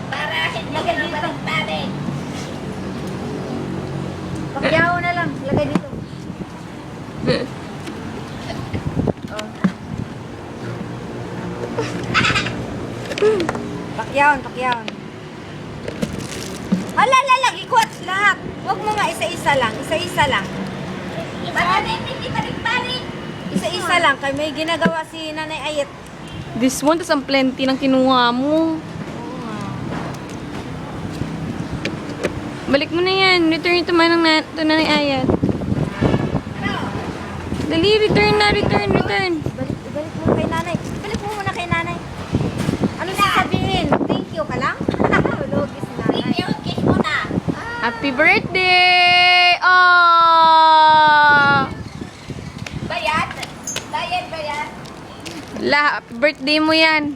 Para hindi ka mabalik-balik. Pakyaw na lang. Lagay dito. Oh. Pakyawon, pakyawon. Hala, ikuat lahat. Huwag mo nga isa-isa lang. Isa-isa lang. Para hindi balik-balik. Isa-isa lang. Kaya may ginagawa si Nanay Ayet. This one, tas ang plenty ng kinuha mo. Oo nga. Balik mo na yan. Return ito man ng Nanay Ayat. Dali, return na, return. Balik mo kay Nanay. Balik mo muna kay Nanay. Ano sasabihin? Thank you ka lang? Lugi si Nanay. Thank you, kiss mo na. Happy birthday! Oh! Bayad? Bayad ba yan? La, happy birthday mo yan.